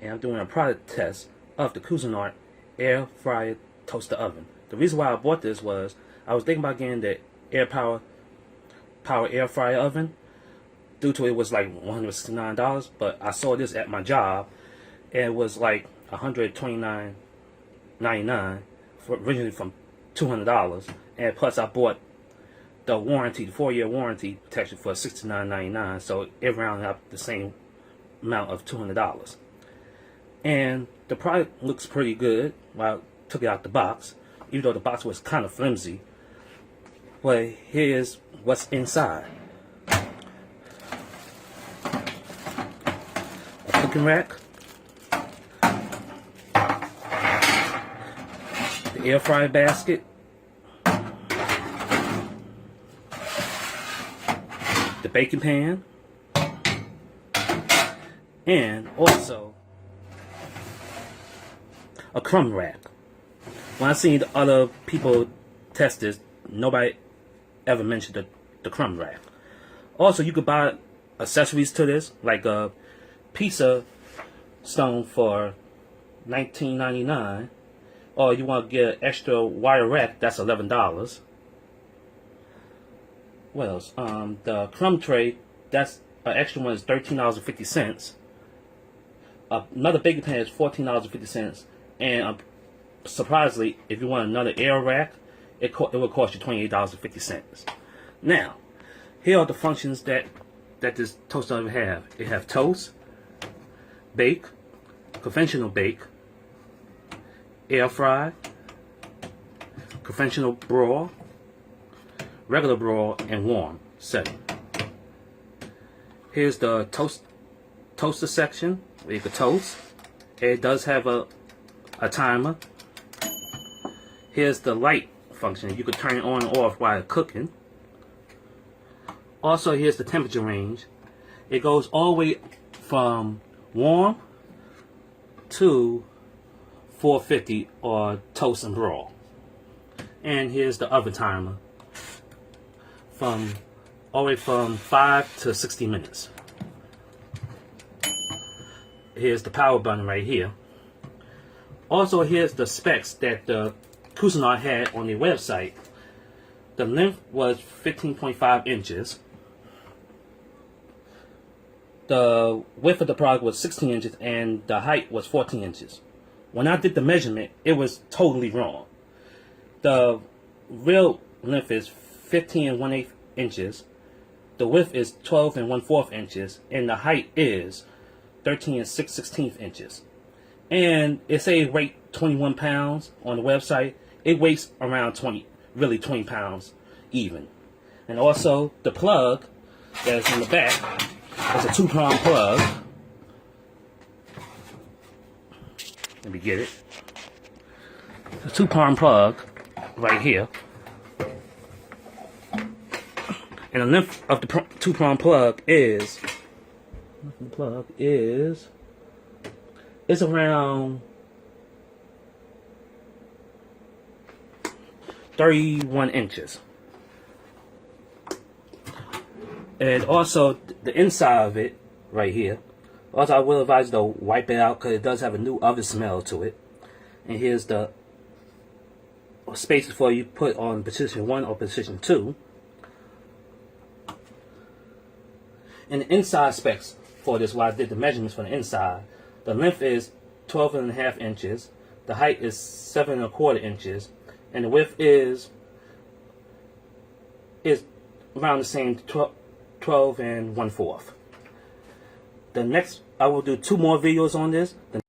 and I'm doing a product test of the Cuisinart Airfryer toaster oven. The reason why I bought this was I was thinking about getting the power air fryer oven due to it was like $169, but I saw this at my job and it was like $129.99 originally from $200, and plus I bought the warranty, the 4-year warranty protection for $69.99, so it rounded up the same amount of $200. And the product looks pretty good when I took it out the box, even though the box was kind of flimsy. But here's what's inside. A cooking rack, the air fryer basket, the baking pan, and also a crumb rack. When I seen the other people test this, nobody ever mentioned the crumb rack. Also, you could buy accessories to this, like a pizza stone for $19.99, or you want to get an extra wire rack, that's $11. What else? The crumb tray, that's an extra one, is $13.50. Another baking pan is $14.50, and surprisingly, if you want another air rack, it will cost you $28.50. Now, here are the functions that this toaster oven have. It have toast, bake, conventional bake, air fry, conventional broil, regular broil, and warm setting. Here's the toaster section where you can toast. It does have a timer. Here's the light function. You can turn it on and off while cooking. Also, here's the temperature range. It goes all the way from warm to 450 or toast and broil. And here's the oven timer, from all the way from 5 to 60 minutes. Here's the power button right here. Also, here's the specs that the Cuisinart had on their website. The length was 15.5 inches. The width of the product was 16 inches and the height was 14 inches. When I did the measurement, it was totally wrong. The real length is 15 1/8 inches. The width is 12 1/4 inches, and the height is 13 6/16 inches. And it says weight 21 pounds on the website. It weighs around 20 pounds even. And also the plug that's in the back is a 2-prong plug. Let me get it. A 2-prong plug right here. And the length of the 2-prong plug is around 31 inches. And also the inside of it right here. Also, I will advise you to wipe it out because it does have a new oven smell to it. And here's the spaces for you put on position 1 or position 2. And the inside specs for this, while I did the measurements for the inside, the length is 12 1/2 inches, the height is 7 1/4 inches, and the width is around the same 12 1/4. The next, I will do 2 more videos on this. The